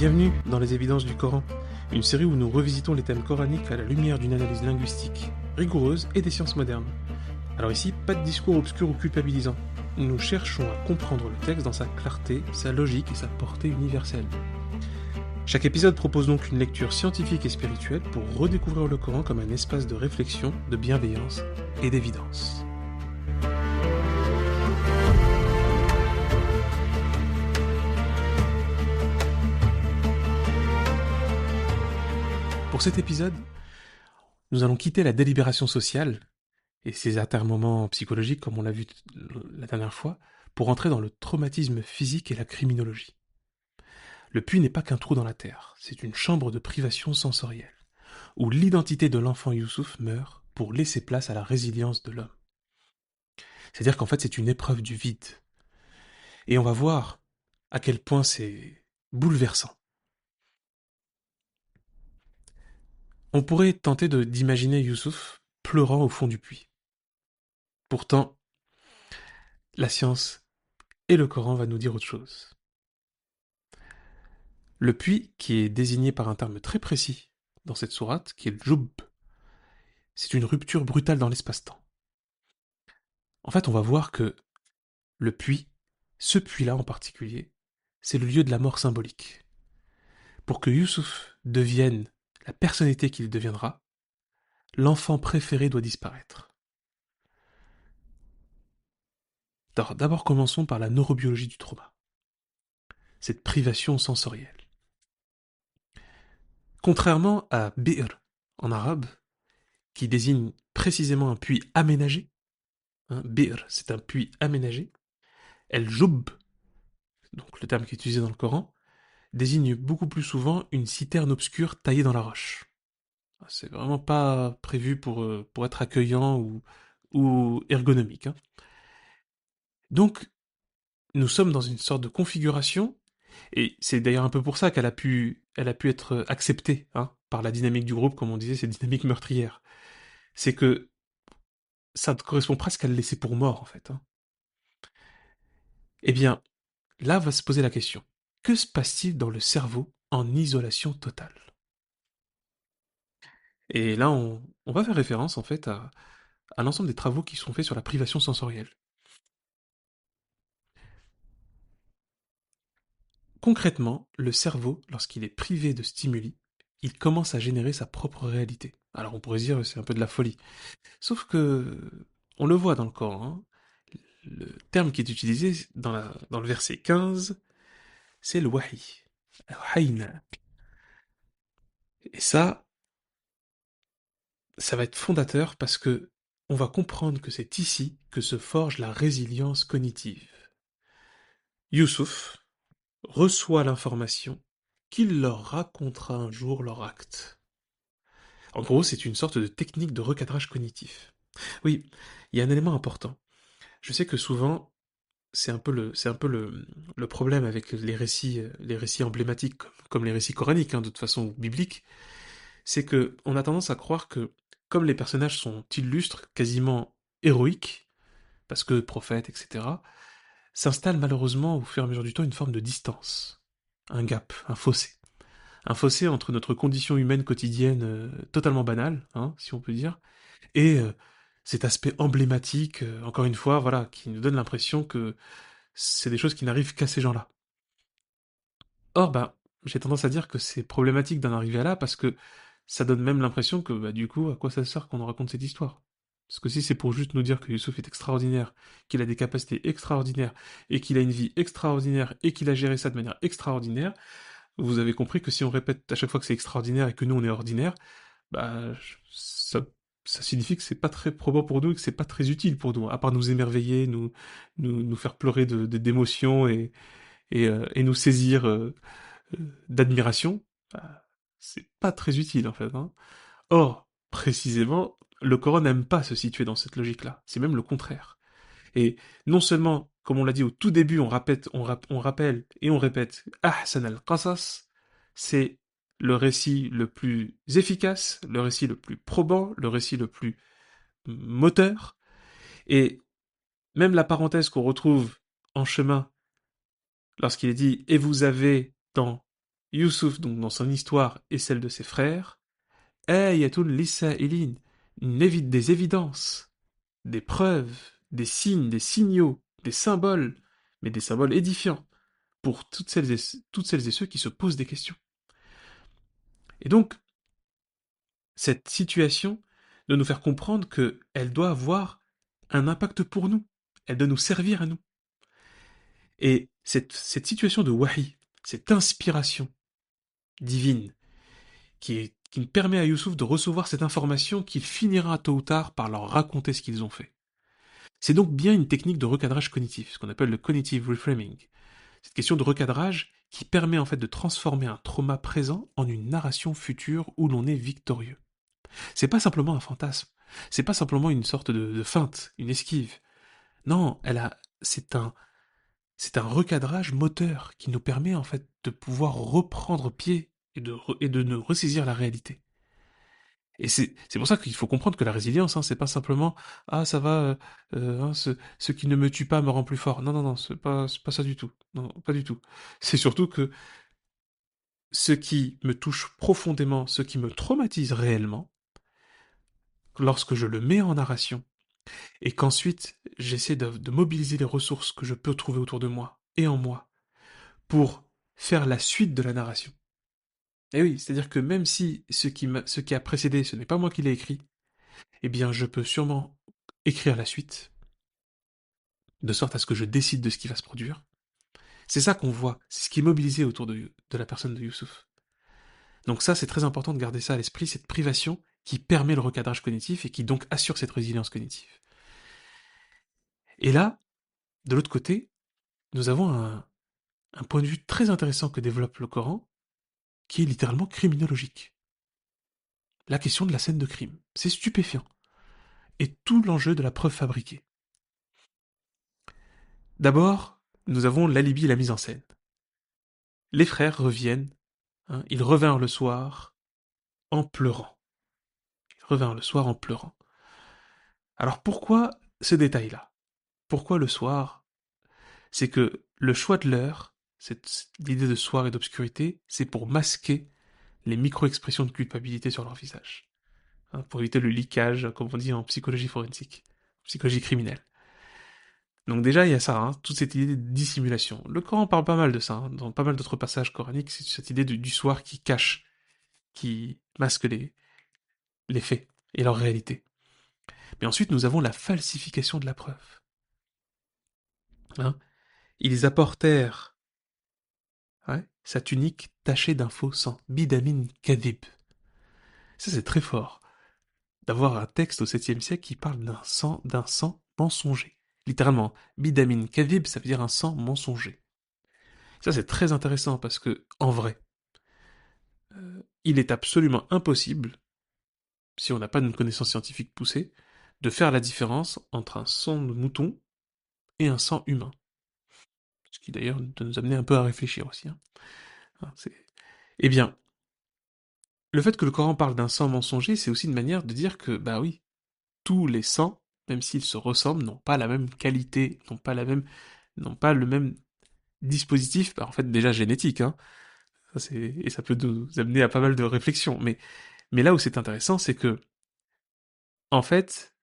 Bienvenue dans les évidences du Coran, une série où nous revisitons les thèmes coraniques à la lumière d'une analyse linguistique, rigoureuse et des sciences modernes. Alors ici, pas de discours obscur ou culpabilisant. Nous cherchons à comprendre le texte dans sa clarté, sa logique et sa portée universelle. Chaque épisode propose donc une lecture scientifique et spirituelle pour redécouvrir le Coran comme un espace de réflexion, de bienveillance et d'évidence. Pour cet épisode, nous allons quitter la délibération sociale et ses atermoiements psychologiques, comme on l'a vu la dernière fois, pour entrer dans le traumatisme physique et la criminologie. Le puits n'est pas qu'un trou dans la terre, c'est une chambre de privation sensorielle, où l'identité de l'enfant Youssouf meurt pour laisser place à la résilience de l'homme. C'est-à-dire qu'en fait c'est une épreuve du vide. Et on va voir à quel point c'est bouleversant. On pourrait tenter d'imaginer Youssouf pleurant au fond du puits. Pourtant, la science et le Coran va nous dire autre chose. Le puits, qui est désigné par un terme très précis dans cette sourate, qui est le Joub, c'est une rupture brutale dans l'espace-temps. En fait, on va voir que le puits, ce puits-là en particulier, c'est le lieu de la mort symbolique. Pour que Youssouf devienne la personnalité qu'il deviendra, l'enfant préféré doit disparaître. D'abord, commençons par la neurobiologie du trauma, cette privation sensorielle. Contrairement à bi'r en arabe, qui désigne précisément un puits aménagé, bi'r c'est un puits aménagé, el-joub, donc le terme qui est utilisé dans le Coran, désigne beaucoup plus souvent une citerne obscure taillée dans la roche. C'est vraiment pas prévu pour être accueillant ou ergonomique. Donc, nous sommes dans une sorte de configuration, et c'est d'ailleurs un peu pour ça qu'elle a pu être acceptée par la dynamique du groupe, comme on disait, cette dynamique meurtrière. C'est que ça correspond presque à le laisser pour mort, en fait. Eh bien, là va se poser la question. Que se passe-t-il dans le cerveau en isolation totale? Et là, on va faire référence, en fait, à l'ensemble des travaux qui sont faits sur la privation sensorielle. Concrètement, le cerveau, lorsqu'il est privé de stimuli, il commence à générer sa propre réalité. Alors on pourrait se dire que c'est un peu de la folie. Sauf que, on le voit dans le Coran, le terme qui est utilisé dans le verset 15, c'est le wahi. Al-wahayna. Et ça va être fondateur parce que on va comprendre que c'est ici que se forge la résilience cognitive. Youssouf reçoit l'information qu'il leur racontera un jour leur acte. En gros, c'est une sorte de technique de recadrage cognitif. Oui, il y a un élément important. Je sais que souvent, c'est un peu le problème avec les récits emblématiques, comme les récits coraniques, de toute façon, ou bibliques, c'est que on a tendance à croire que, comme les personnages sont illustres, quasiment héroïques, parce que prophètes, etc., s'installe malheureusement au fur et à mesure du temps une forme de distance, un gap, un fossé. Un fossé entre notre condition humaine quotidienne totalement banale, si on peut dire, et cet aspect emblématique, encore une fois, voilà, qui nous donne l'impression que c'est des choses qui n'arrivent qu'à ces gens-là. Or, j'ai tendance à dire que c'est problématique d'en arriver à là parce que ça donne même l'impression que, du coup, à quoi ça sert qu'on nous raconte cette histoire? Parce que si c'est pour juste nous dire que Youssouf est extraordinaire, qu'il a des capacités extraordinaires, et qu'il a une vie extraordinaire, et qu'il a géré ça de manière extraordinaire, vous avez compris que si on répète à chaque fois que c'est extraordinaire et que nous on est ordinaire, bah, ça signifie que c'est pas très probant pour nous et que c'est pas très utile pour nous, à part nous émerveiller, nous faire pleurer d'émotions et nous saisir d'admiration, c'est pas très utile en fait. Or, précisément, le Coran n'aime pas se situer dans cette logique-là, c'est même le contraire. Et non seulement, comme on l'a dit au tout début, on rappelle et on répète, Ahsan al-Qasas, c'est le récit le plus efficace, le récit le plus probant, le récit le plus moteur, et même la parenthèse qu'on retrouve en chemin lorsqu'il est dit, et vous avez dans Youssouf, donc dans son histoire et celle de ses frères, ayatul lisa'ilin, des évidences, des preuves, des signes, des signaux, des symboles, mais des symboles édifiants pour toutes celles et ceux qui se posent des questions. Et donc, cette situation de nous faire comprendre qu'elle doit avoir un impact pour nous, elle doit nous servir à nous. Et cette situation de wahi, cette inspiration divine, qui permet à Youssouf de recevoir cette information qu'il finira tôt ou tard par leur raconter ce qu'ils ont fait. C'est donc bien une technique de recadrage cognitif, ce qu'on appelle le cognitive reframing. Cette question de recadrage qui permet en fait de transformer un trauma présent en une narration future où l'on est victorieux. C'est pas simplement un fantasme, c'est pas simplement une sorte de feinte, une esquive. Non, c'est un recadrage moteur qui nous permet en fait de pouvoir reprendre pied et de nous ressaisir la réalité. Et c'est pour ça qu'il faut comprendre que la résilience, hein, c'est pas simplement ah ça va, hein, ce qui ne me tue pas me rend plus fort. Non non non, c'est pas ça du tout. Non, pas du tout. C'est surtout que ce qui me touche profondément, ce qui me traumatise réellement, lorsque je le mets en narration et qu'ensuite j'essaie de mobiliser les ressources que je peux trouver autour de moi et en moi pour faire la suite de la narration. Et oui, c'est-à-dire que même si ce qui a précédé, ce n'est pas moi qui l'ai écrit, eh bien je peux sûrement écrire la suite, de sorte à ce que je décide de ce qui va se produire. C'est ça qu'on voit, c'est ce qui est mobilisé autour de la personne de Youssouf. Donc ça, c'est très important de garder ça à l'esprit, cette privation qui permet le recadrage cognitif et qui donc assure cette résilience cognitive. Et là, de l'autre côté, nous avons un point de vue très intéressant que développe le Coran, qui est littéralement criminologique. La question de la scène de crime. C'est stupéfiant. Et tout l'enjeu de la preuve fabriquée. D'abord, nous avons l'alibi et la mise en scène. Les frères reviennent, hein, ils revinrent le soir en pleurant. Ils revinrent le soir en pleurant. Alors pourquoi ce détail-là? Pourquoi le soir? C'est que le choix de l'heure, l'idée de soir et d'obscurité, c'est pour masquer les micro-expressions de culpabilité sur leur visage, hein, pour éviter le leakage, comme on dit en psychologie forensique, psychologie criminelle. Donc déjà, il y a ça, hein, toute cette idée de dissimulation. Le Coran parle pas mal de ça, hein, dans pas mal d'autres passages coraniques, c'est cette idée du soir qui cache, qui masque les faits et leur réalité. Mais ensuite, nous avons la falsification de la preuve. Hein. Ils apportèrent, ouais, sa tunique tachée d'un faux sang, bidamin kadhib. Ça, c'est très fort, d'avoir un texte au 7e siècle qui parle d'un sang mensonger. Littéralement, bidamin kadhib, ça veut dire un sang mensonger. Ça, c'est très intéressant parce que, en vrai, il est absolument impossible, si on n'a pas une connaissance scientifique poussée, de faire la différence entre un sang de mouton et un sang humain. Ce qui d'ailleurs doit nous amener un peu à réfléchir aussi. Hein. Eh bien, le fait que le Coran parle d'un sang mensonger, c'est aussi une manière de dire que, bah oui, tous les sangs, même s'ils se ressemblent, n'ont pas la même qualité, n'ont pas le même dispositif, bah en fait déjà génétique, hein. Et ça peut nous amener à pas mal de réflexions. Mais là où c'est intéressant, c'est que, en fait,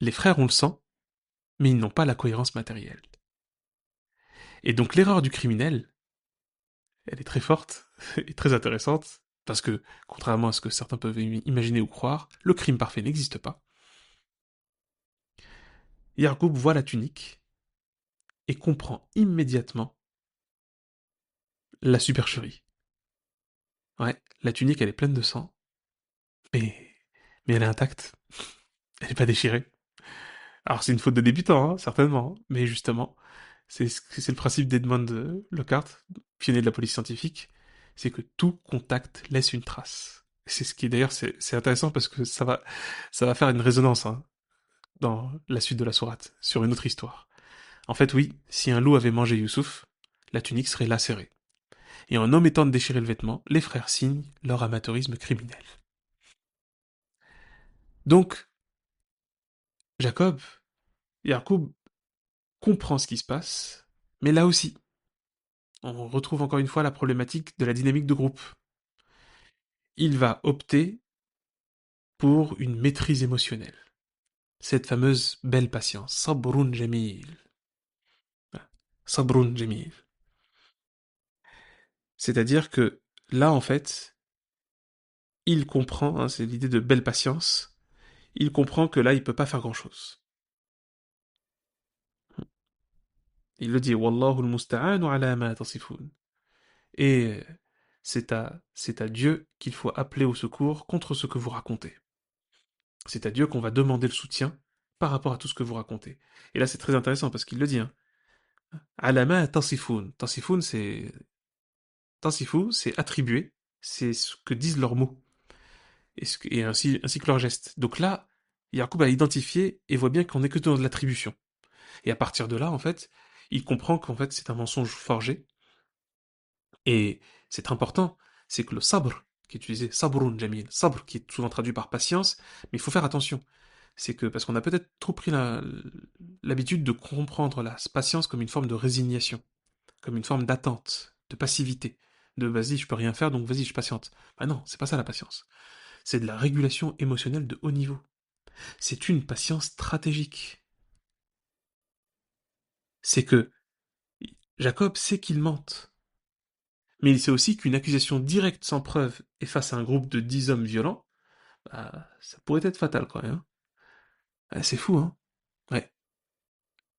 les frères ont le sang, mais ils n'ont pas la cohérence matérielle. Et donc l'erreur du criminel, elle est très forte et très intéressante, parce que, contrairement à ce que certains peuvent imaginer ou croire, le crime parfait n'existe pas. Yargoub voit la tunique et comprend immédiatement la supercherie. Ouais, la tunique elle est pleine de sang, mais, mais elle est intacte, elle n'est pas déchirée. Alors c'est une faute de débutant, hein, certainement, hein, mais justement, c'est le principe d'Edmond Lockhart, pionnier de la police scientifique, c'est que tout contact laisse une trace. C'est ce qui d'ailleurs c'est intéressant parce que ça va faire une résonance, hein, dans la suite de la sourate sur une autre histoire. En fait, oui, si un loup avait mangé Youssouf, la tunique serait lacérée. Et en omettant de déchirer le vêtement, les frères signent leur amateurisme criminel. Donc, Jacob, Yacoub comprend ce qui se passe, mais là aussi, on retrouve encore une fois la problématique de la dynamique de groupe. Il va opter pour une maîtrise émotionnelle. Cette fameuse belle patience. Sabrun jamil. Sabrun jamil. C'est-à-dire que là, en fait, il comprend, hein, c'est l'idée de belle patience, il comprend que là, il peut pas faire grand-chose. Il le dit, Wallahu al-musta'anu ala ma tasifun. Et c'est à Dieu qu'il faut appeler au secours contre ce que vous racontez. C'est à Dieu qu'on va demander le soutien par rapport à tout ce que vous racontez. Et là, c'est très intéressant parce qu'il le dit, hein. Alama tasifun. Tasifu, c'est attribuer, c'est ce que disent leurs mots. Et ainsi que leurs gestes. Donc là, Yacoub a identifié et voit bien qu'on n'est que dans de l'attribution. Et à partir de là, en fait, il comprend qu'en fait, c'est un mensonge forgé. Et c'est important, c'est que le sabr, qui est utilisé, sabrun jamil, sabr, qui est souvent traduit par patience, mais il faut faire attention. C'est que, parce qu'on a peut-être trop pris l'habitude de comprendre la patience comme une forme de résignation, comme une forme d'attente, de passivité, de vas-y, je peux rien faire, donc vas-y, je patiente. Ah non, c'est pas ça la patience. C'est de la régulation émotionnelle de haut niveau. C'est une patience stratégique. C'est que Jacob sait qu'il mente, mais il sait aussi qu'une accusation directe sans preuve et face à un groupe de 10 hommes violents, bah, ça pourrait être fatal quand même, hein. Ah, c'est fou, hein. Ouais,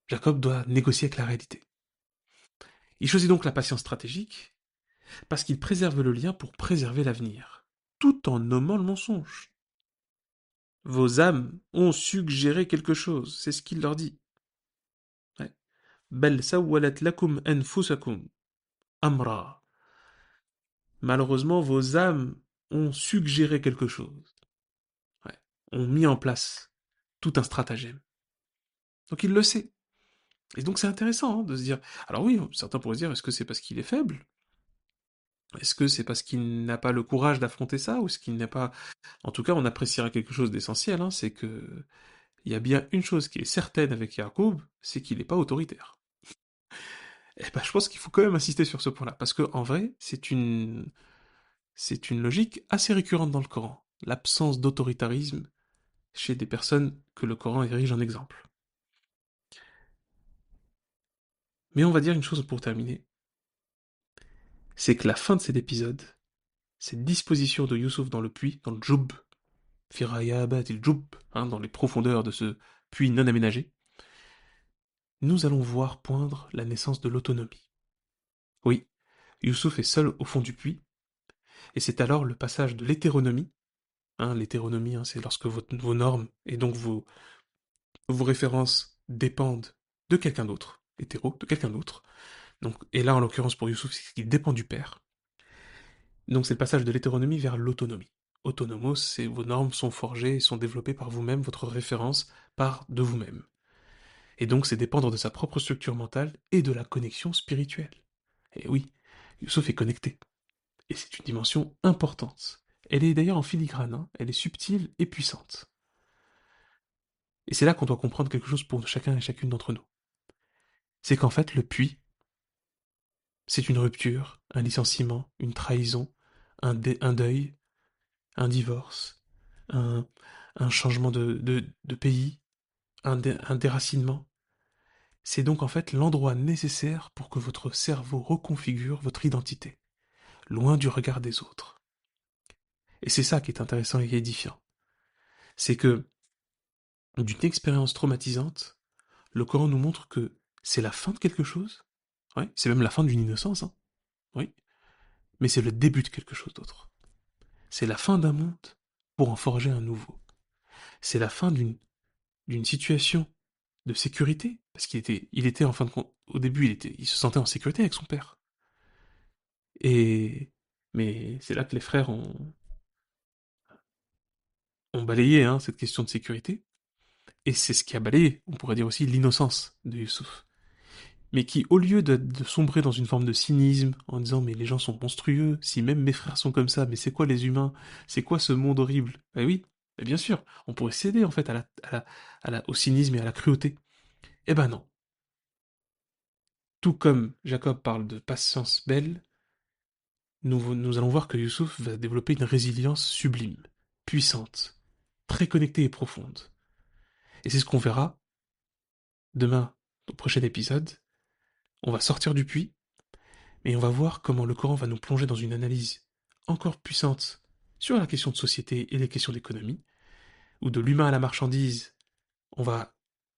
Jacob doit négocier avec la réalité. Il choisit donc la patience stratégique parce qu'il préserve le lien pour préserver l'avenir, tout en nommant le mensonge. Vos âmes ont suggéré quelque chose, c'est ce qu'il leur dit. Ouais. Bel sawwalat lakum anfusakum amra. Malheureusement, vos âmes ont suggéré quelque chose, ouais, ont mis en place tout un stratagème. Donc il le sait. Et donc c'est intéressant, hein, de se dire, alors oui, certains pourraient se dire, est-ce que c'est parce qu'il est faible? Est-ce que c'est parce qu'il n'a pas le courage d'affronter ça? Ou est-ce qu'il n'a pas... En tout cas, on appréciera quelque chose d'essentiel, hein, c'est que il y a bien une chose qui est certaine avec Yacoub, c'est qu'il n'est pas autoritaire. Et ben, je pense qu'il faut quand même insister sur ce point-là, parce que en vrai, c'est une logique assez récurrente dans le Coran, l'absence d'autoritarisme chez des personnes que le Coran érige en exemple. Mais on va dire une chose pour terminer, c'est que la fin de cet épisode, cette disposition de Youssouf dans le puits, dans le Djoub, Firayabat il Djoub, hein, dans les profondeurs de ce puits non aménagé, nous allons voir poindre la naissance de l'autonomie. Oui, Youssouf est seul au fond du puits, et c'est alors le passage de l'hétéronomie, hein, l'hétéronomie, hein, c'est lorsque vos normes et donc vos références dépendent de quelqu'un d'autre, hétéro, de quelqu'un d'autre. Donc, et là, en l'occurrence pour Youssouf, c'est qu'il dépend du père. Donc c'est le passage de l'hétéronomie vers l'autonomie. Autonomos, c'est vos normes sont forgées et sont développées par vous-même, votre référence part de vous-même. Et donc c'est dépendre de sa propre structure mentale et de la connexion spirituelle. Et oui, Youssouf est connecté. Et c'est une dimension importante. Elle est d'ailleurs en filigrane, hein, elle est subtile et puissante. Et c'est là qu'on doit comprendre quelque chose pour chacun et chacune d'entre nous. C'est qu'en fait, le puits, c'est une rupture, un licenciement, une trahison, un deuil, un divorce, un, un changement de pays, un déracinement. C'est donc en fait l'endroit nécessaire pour que votre cerveau reconfigure votre identité, loin du regard des autres. Et c'est ça qui est intéressant et édifiant. C'est que, d'une expérience traumatisante, le Coran nous montre que c'est la fin de quelque chose, ouais, c'est même la fin d'une innocence, hein, oui, mais c'est le début de quelque chose d'autre. C'est la fin d'un monde pour en forger un nouveau. C'est la fin d'une situation de sécurité, parce il était en fin de compte, au début, il se sentait en sécurité avec son père. Et, mais c'est là que les frères ont balayé, hein, cette question de sécurité, et c'est ce qui a balayé, on pourrait dire aussi, l'innocence de Youssouf. Mais qui, au lieu de sombrer dans une forme de cynisme, en disant mais les gens sont monstrueux, si même mes frères sont comme ça, mais c'est quoi les humains? C'est quoi ce monde horrible? Eh oui, eh bien sûr, on pourrait céder en fait au cynisme et à la cruauté. Eh ben non. Tout comme Jacob parle de patience belle, nous allons voir que Youssouf va développer une résilience sublime, puissante, très connectée et profonde. Et c'est ce qu'on verra demain, au prochain épisode. On va sortir du puits, mais on va voir comment le Coran va nous plonger dans une analyse encore puissante sur la question de société et les questions d'économie, ou de l'humain à la marchandise. On va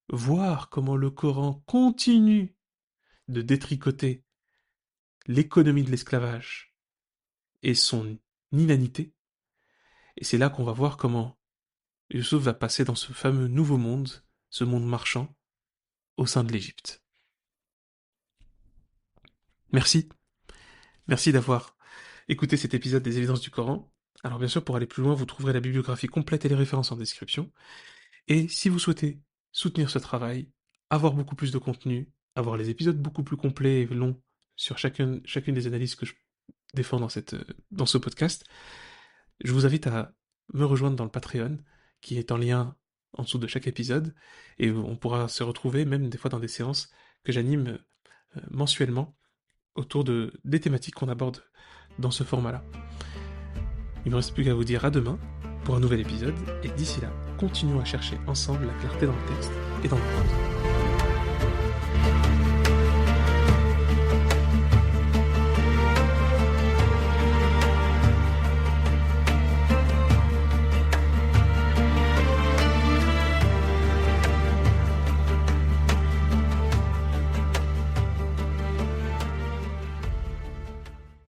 voir comment le Coran continue de détricoter l'économie de l'esclavage et son inanité. Et c'est là qu'on va voir comment Youssouf va passer dans ce fameux nouveau monde, ce monde marchand, au sein de l'Égypte. Merci. Merci d'avoir écouté cet épisode des Évidences du Coran. Alors bien sûr, pour aller plus loin, vous trouverez la bibliographie complète et les références en description. Et si vous souhaitez soutenir ce travail, avoir beaucoup plus de contenu, avoir les épisodes beaucoup plus complets et longs sur chacune des analyses que je défends dans ce podcast, je vous invite à me rejoindre dans le Patreon, qui est en lien en dessous de chaque épisode, et on pourra se retrouver même des fois dans des séances que j'anime mensuellement autour des thématiques qu'on aborde dans ce format-là. Il ne me reste plus qu'à vous dire à demain pour un nouvel épisode, et d'ici là, continuons à chercher ensemble la clarté dans le texte et dans le prose.